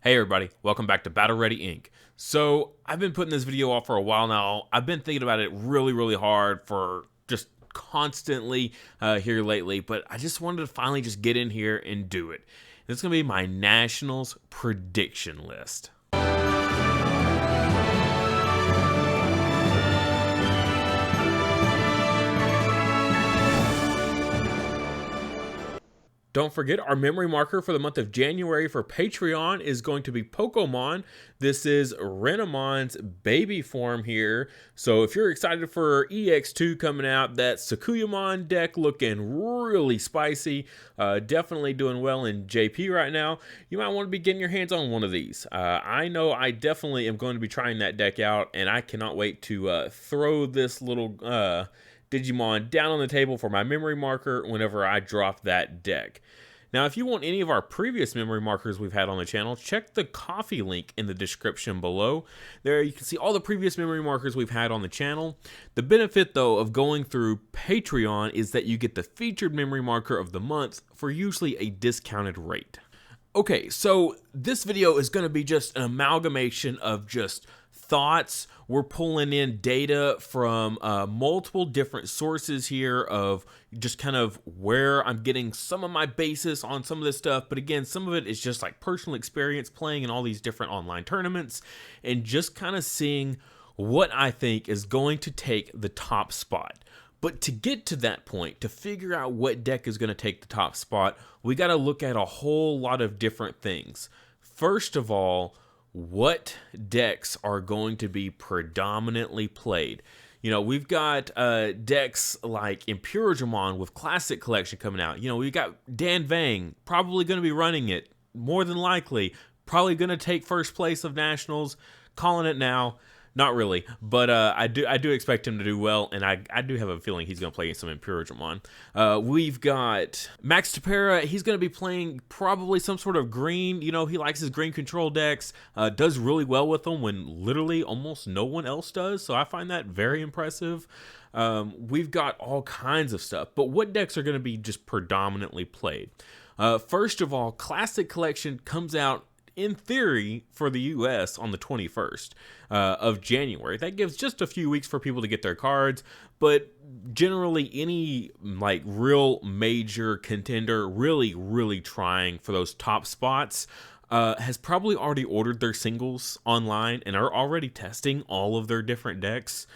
Hey everybody, welcome back to Battle Ready Inc. So I've been putting this video off for a while now. I've been thinking about it really hard for just constantly here lately, but I just wanted to finally just get in here and do it. It's going to be my Nationals prediction list. Don't forget, our memory marker for the month of January for Patreon is going to be Pokemon. This is Renamon's baby form here. So if you're excited for EX2 coming out, that Sakuyamon deck looking really spicy, definitely doing well in JP right now, you might want to be getting your hands on one of these. I know I definitely am going to be trying that deck out, and I cannot wait to throw this little Digimon down on the table for my memory marker whenever I drop that deck. Now, if you want any of our previous memory markers we've had on the channel, check the coffee link in the description below. There you can see all the previous memory markers we've had on the channel. The benefit, though, of going through Patreon is that you get the featured memory marker of the month for usually a discounted rate. Okay, so this video is going to be just an amalgamation of just thoughts. We're pulling in data from multiple different sources here of just kind of where I'm getting some of my basis on some of this stuff. But again, some of it is just like personal experience playing in all these different online tournaments and just kind of seeing what I think is going to take the top spot. But to get to that point, to figure out what deck is going to take the top spot, we got to look at a whole lot of different things. First of all, what decks are going to be predominantly played? You know, we've got decks like Imperialdramon with Classic Collection coming out. You know, we've got Dan Vang probably going to be running it, more than likely. Probably going to take first place of Nationals. Calling it now. Not really, but I do expect him to do well, and I do have a feeling he's going to play some Imperialdramon. We've got Max Tapera. He's going to be playing probably some sort of green. You know, he likes his green control decks, does really well with them when literally almost no one else does, so I find that very impressive. We've got all kinds of stuff, but what decks are going to be just predominantly played? First of all, Classic Collection comes out in theory for the US on the 21st of January. That gives just a few weeks for people to get their cards, but generally any like real major contender really trying for those top spots has probably already ordered their singles online and are already testing all of their different decks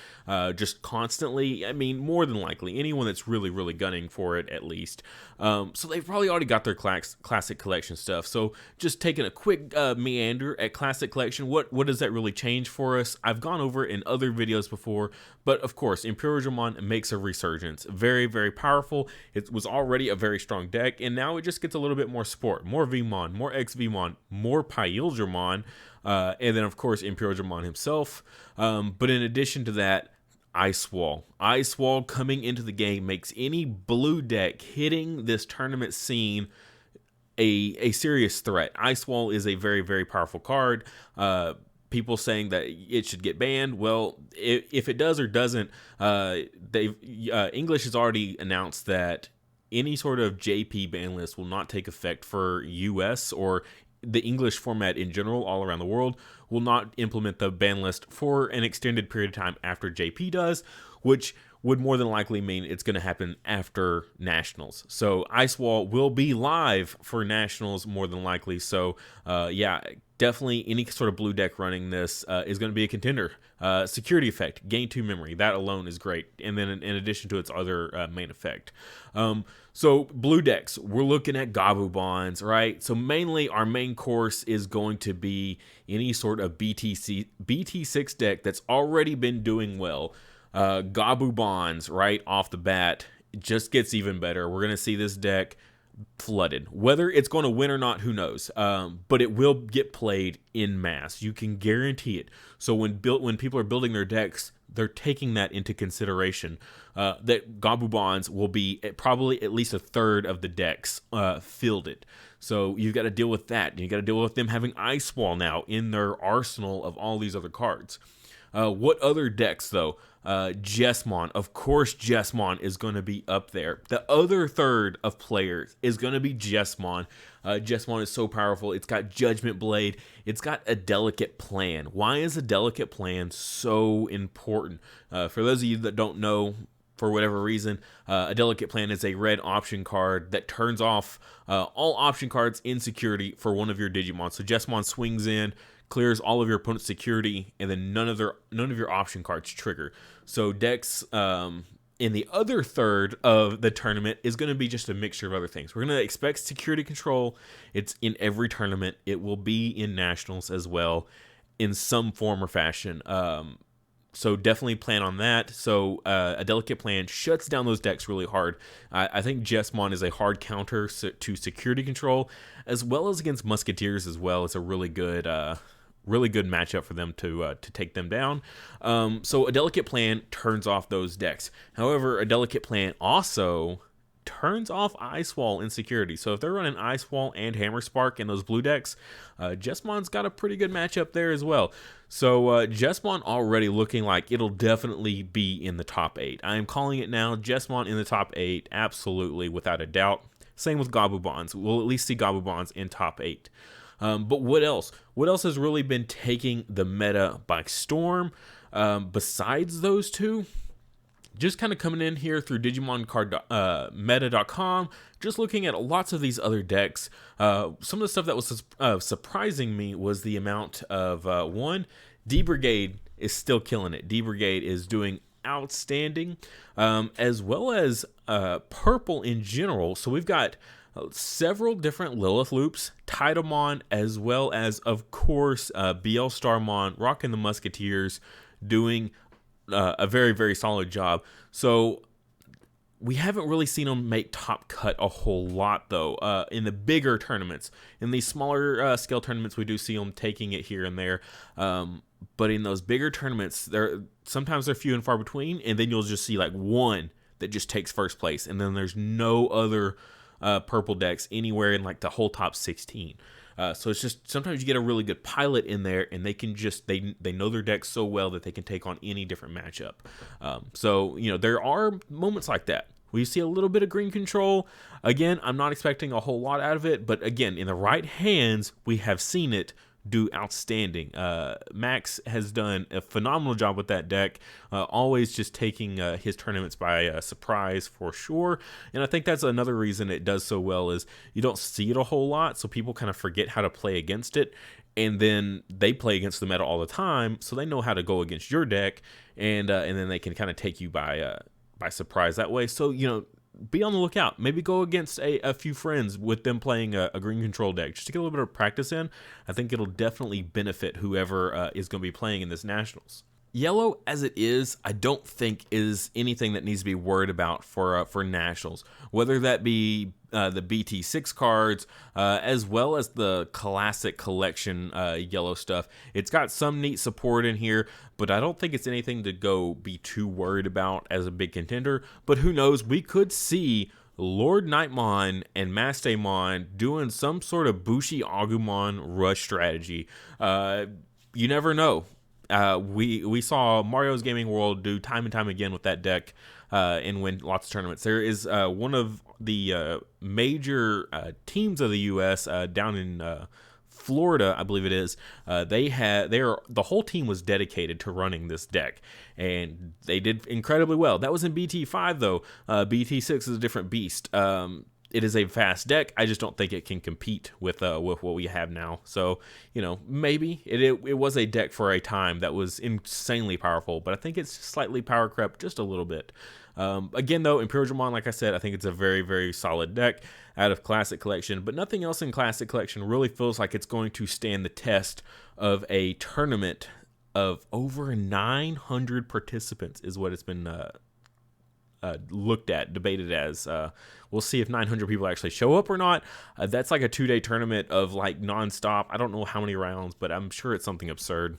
just constantly. I mean, more than likely anyone that's really gunning for it at least. So they've probably already got their Classic Collection stuff. So just taking a quick meander at Classic Collection, what does that really change for us? I've gone over it in other videos before, but of course, Imperialdramon makes a resurgence. Very powerful. It was already a very strong deck, and now it just gets a little bit more support. More Vmon, more XVmon, more Pyildramon, and then of course Imperialdramon himself. But in addition to that, Ice Wall coming into the game makes any blue deck hitting this tournament scene a serious threat. Ice Wall is a very powerful card. People saying that it should get banned. Well, if it does or doesn't, English has already announced that any sort of JP ban list will not take effect for US or the English format in general all around the world. Will not implement the ban list for an extended period of time after JP does, which would more than likely mean it's going to happen after Nationals. So Ice Wall will be live for Nationals more than likely. So yeah, definitely any sort of blue deck running this is going to be a contender. Security effect, gain 2 memory, that alone is great. And then in addition to its other main effect. So blue decks, we're looking at Gabubons, right? So mainly our main course is going to be any sort of BT6 deck that's already been doing well. Gabubons right off the bat just gets even better. We're going to see this deck flooded. Whether it's going to win or not, who knows? But it will get played in mass. You can guarantee it. So when people are building their decks, they're taking that into consideration. That Gabubons will be probably at least a third of the decks fielded. So you've got to deal with that. You got to deal with them having Ice Wall now in their arsenal of all these other cards. What other decks though? Jesmon, of course Jesmon is going to be up there. The other third of players is going to be Jesmon. Jessamon is so powerful. It's got Judgment Blade. It's got a Delicate Plan. Why is a Delicate Plan so important? For those of you that don't know, for whatever reason, a Delicate Plan is a red option card that turns off all option cards in security for one of your Digimon. So Jessamon swings in, clears all of your opponent's security, and then none of your option cards trigger. So decks in the other third of the tournament is going to be just a mixture of other things. We're going to expect security control. It's in every tournament. It will be in nationals as well in some form or fashion. So definitely plan on that. So a Delicate Plan shuts down those decks really hard. I think Jessamon is a hard counter to security control, as well as against Musketeers as well. It's a really good matchup for them to take them down. So a Delicate Plan turns off those decks. However, a Delicate Plan also turns off Ice Wall in security. So if they're running Ice Wall and Hammer Spark in those blue decks, Jessamon's got a pretty good matchup there as well. So Jessamon already looking like it'll definitely be in the top 8. I am calling it now. Jessamon in the top 8, absolutely, without a doubt. Same with Gabubons. We'll at least see Gabubons in top 8. But what else? What else has really been taking the meta by storm besides those two? Just kind of coming in here through DigimonCardMeta.com, just looking at lots of these other decks. Some of the stuff that was surprising me was the amount of, one, D-Brigade is still killing it. D-Brigade is doing outstanding, as well as purple in general. So we've got several different Lilith loops, Tidamon, as well as, of course, BL Starmon, rocking the Musketeers, doing a very, very solid job. So we haven't really seen them make top cut a whole lot, though, in the bigger tournaments. In these smaller scale tournaments, we do see them taking it here and there. But in those bigger tournaments, sometimes they're few and far between, and then you'll just see like one that just takes first place, and then there's no other purple decks anywhere in like the whole top 16. So it's just sometimes you get a really good pilot in there, and they can just they know their deck so well that they can take on any different matchup. So there are moments like that. We see a little bit of green control. Again, I'm not expecting a whole lot out of it, but again, in the right hands, we have seen it do outstanding. Max has done a phenomenal job with that deck, always just taking his tournaments by surprise for sure. And I think that's another reason it does so well is you don't see it a whole lot, so people kind of forget how to play against it, and then they play against the meta all the time, so they know how to go against your deck, and then they can kind of take you by surprise that way. So be on the lookout. Maybe go against a few friends with them playing a green control deck just to get a little bit of practice in. I think it'll definitely benefit whoever is going to be playing in this Nationals. Yellow, as it is, I don't think is anything that needs to be worried about for Nationals, whether that be the BT6 cards, as well as the Classic Collection yellow stuff. It's got some neat support in here, but I don't think it's anything to go be too worried about as a big contender. But who knows, we could see Lord Nightmon and Mastemon doing some sort of Bushi Agumon rush strategy. You never know. We saw Mario's Gaming World do time and time again with that deck and win lots of tournaments. There is one of the major teams of the U.S. Down in Florida, I believe it is. The whole team was dedicated to running this deck, and they did incredibly well. That was in BT5 though. BT6 is a different beast. It is a fast deck. I just don't think it can compete with what we have now. So, maybe it was a deck for a time that was insanely powerful, but I think it's slightly power crept just a little bit. Again, though, Imperial Dramon, like I said, I think it's a very, very solid deck out of Classic Collection, but nothing else in Classic Collection really feels like it's going to stand the test of a tournament of over 900 participants is what it's been looked at, debated as. We'll see if 900 people actually show up or not. That's like a 2-day tournament of like nonstop. I don't know how many rounds, but I'm sure it's something absurd.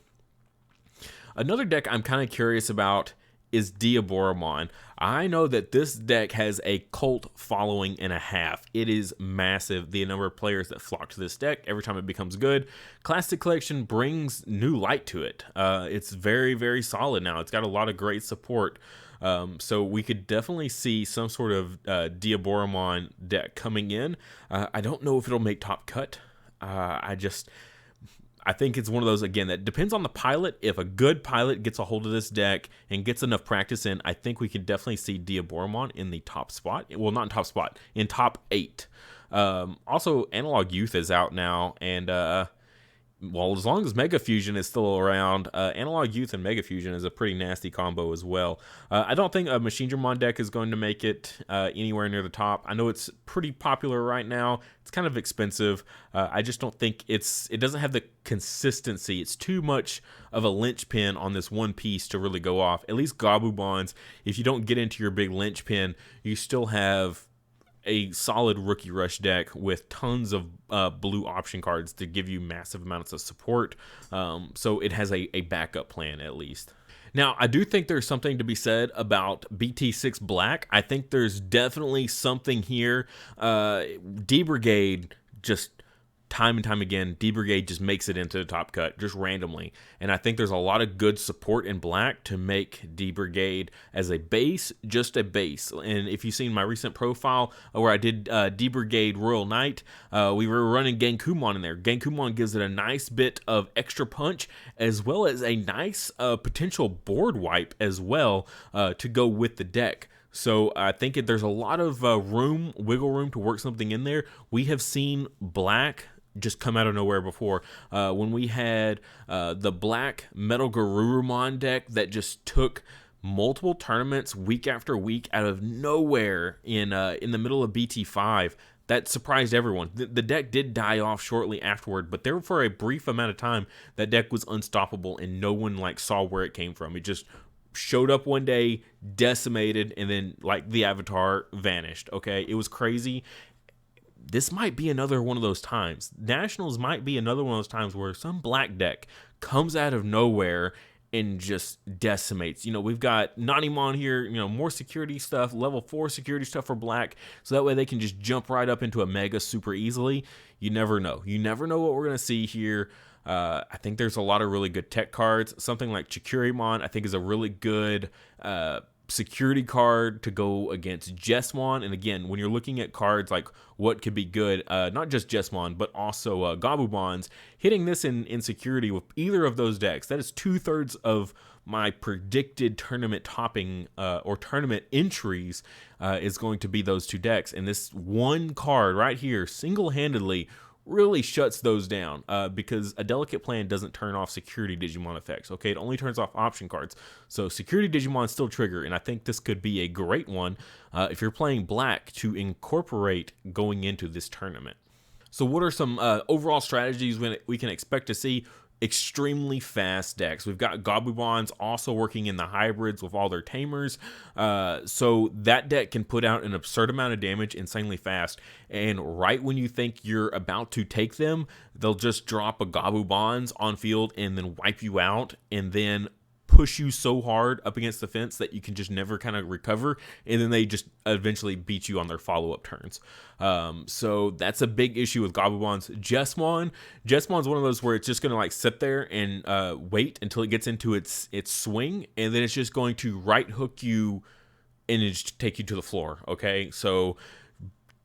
Another deck I'm kind of curious about is Diaboromon. I know that this deck has a cult following and a half. It is massive, the number of players that flock to this deck every time it becomes good. Classic Collection brings new light to it. It's very, very solid now. It's got a lot of great support. So we could definitely see some sort of Diaboromon deck coming in. I don't know if it'll make top cut. I think it's one of those, again, that depends on the pilot. If a good pilot gets a hold of this deck and gets enough practice in, I think we could definitely see Diaboromon in the top spot. Well, not in top spot, in top 8. Also, Analog Youth is out now, and well, as long as Mega Fusion is still around, Analog Youth and Mega Fusion is a pretty nasty combo as well. I don't think a Machine Dramon deck is going to make it anywhere near the top. I know it's pretty popular right now. It's kind of expensive. I just don't think it doesn't have the consistency. It's too much of a linchpin on this one piece to really go off. At least Gabubons, if you don't get into your big linchpin, you still have a solid Rookie Rush deck with tons of blue option cards to give you massive amounts of support. So it has a backup plan at least. Now, I do think there's something to be said about BT6 Black. I think there's definitely something here. D-Brigade just time and time again, D-Brigade just makes it into the top cut, just randomly. And I think there's a lot of good support in black to make D-Brigade as a base, just a base. And if you've seen my recent profile where I did D-Brigade Royal Knight, we were running Genkumon in there. Genkumon gives it a nice bit of extra punch, as well as a nice potential board wipe as well to go with the deck. So I think there's a lot of wiggle room to work something in there. We have seen black just come out of nowhere before. When we had the black Metal Garurumon deck that just took multiple tournaments week after week out of nowhere in the middle of BT5, that surprised everyone. The deck did die off shortly afterward, but there for a brief amount of time, that deck was unstoppable and no one saw where it came from. It just showed up one day, decimated, and then the avatar vanished. Okay, it was crazy. This might be another one of those times. Nationals might be another one of those times where some black deck comes out of nowhere and just decimates. We've got Nanimon here, more security stuff, level 4 security stuff for black, so that way they can just jump right up into a mega super easily. You never know. You never know what we're going to see here. I think there's a lot of really good tech cards. Something like Chikurimon, I think, is a really good security card to go against Jesmon. And again, when you're looking at cards like what could be good, not just Jesmon, but also Gabubons, hitting this in security with either of those decks, that is 2/3 of my predicted tournament topping or tournament entries is going to be those two decks. And this one card right here, single-handedly, really shuts those down because a Delicate Plan doesn't turn off security Digimon effects. Okay, it only turns off option cards. So security Digimon still trigger, and I think this could be a great one if you're playing black to incorporate going into this tournament. So what are some overall strategies we can expect to see? Extremely fast decks. We've got Gabubons also working in the hybrids with all their tamers. So that deck can put out an absurd amount of damage insanely fast. And right when you think you're about to take them, they'll just drop a Gabubons on field and then wipe you out, and then push you so hard up against the fence that you can just never kind of recover, and then they just eventually beat you on their follow-up turns. So that's a big issue with Gabubons. Jesmon's one of those where it's just going to sit there and wait until it gets into its swing, and then it's just going to right hook you and just take you to the floor. Okay, so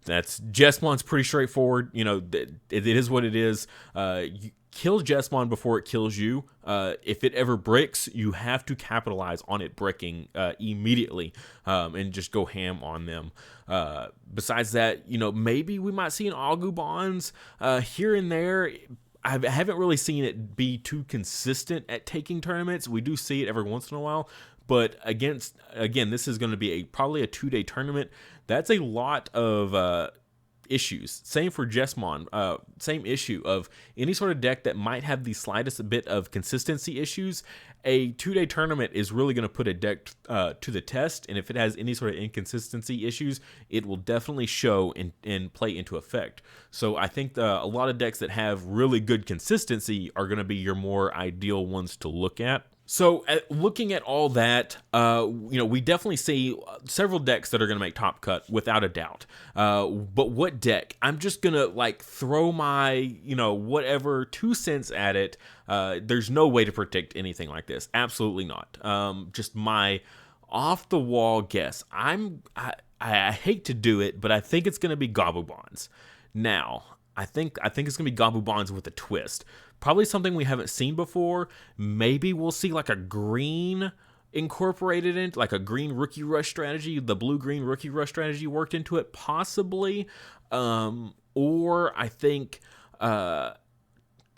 that's Jesmon's pretty straightforward. It is what it is. You kill Jesmon before it kills you. If it ever bricks, you have to capitalize on it bricking immediately and just go ham on them. Besides that, maybe we might see an Agubons here and there. I haven't really seen it be too consistent at taking tournaments. We do see it every once in a while. But again, this is going to be probably a 2-day tournament. That's a lot of issues. Same for Jesmon. Same issue of any sort of deck that might have the slightest bit of consistency issues. A 2-day tournament is really going to put a deck to the test, and if it has any sort of inconsistency issues, it will definitely show and play into effect. So I think a lot of decks that have really good consistency are going to be your more ideal ones to look at. So looking at all that, we definitely see several decks that are going to make top cut without a doubt. But what deck? I'm just going to throw my, whatever 2 cents at it. There's no way to predict anything like this. Absolutely not. Just my Off the wall guess. I hate to do it, but I think it's gonna be Gobblebonds. Now, I think it's gonna be Gobblebonds with a twist. Probably something we haven't seen before. Maybe we'll see like a green incorporated in, like a green rookie rush strategy. The blue green rookie rush strategy worked into it, possibly. Or I think a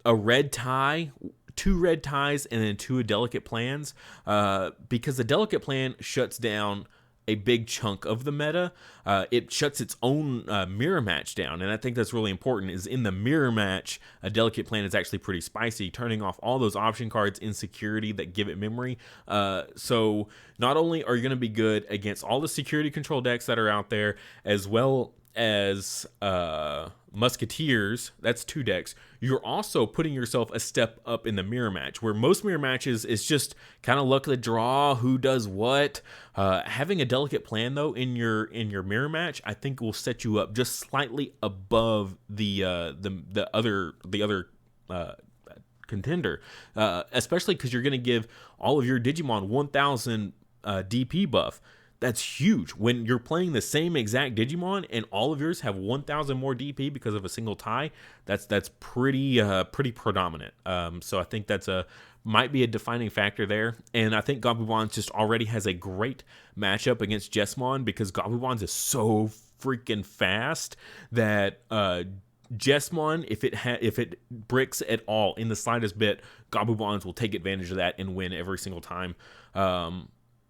red tie, two red ties, and then two delicate plans, because the delicate plan shuts down a big chunk of the meta. It shuts its own mirror match down, and I think that's really important. Is in the mirror match, a delicate plan is actually pretty spicy, turning off all those option cards in security that give it memory. So not only are you going to be good against all the security control decks that are out there, as well as Musketeers, that's two decks, you're also putting yourself a step up in the mirror match, where most mirror matches is just kind of luck of the draw, who does what. Having a delicate plan though in your mirror match, I think will set you up just slightly above the other contender, especially because you're going to give all of your Digimon 1000 DP buff. That's huge. When you're playing the same exact Digimon and all of yours have 1,000 more DP because of a single tie, that's pretty predominant. So I think that's might be a defining factor there. And I think Gobblebonds just already has a great matchup against Jesmon, because Gobblebonds is so freaking fast that Jesmon, if it bricks at all in the slightest bit, Gobblebonds will take advantage of that and win every single time.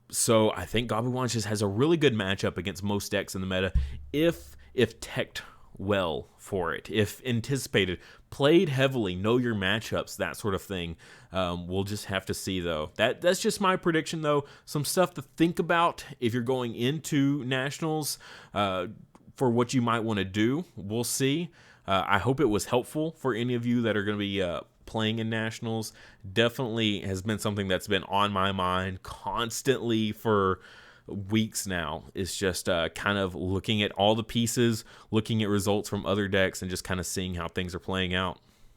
So I think Gobblebonds just has a really good matchup against most decks in the meta if teched well for it, if anticipated, played heavily, know your matchups, that sort of thing. We'll just have to see, though. That's just my prediction, though. Some stuff to think about if you're going into Nationals for what you might want to do. We'll see. I hope it was helpful for any of you that are going to be playing in Nationals. Definitely has been something that's been on my mind constantly for weeks now. It's just kind of looking at all the pieces, looking at results from other decks, and just kind of seeing how things are playing out.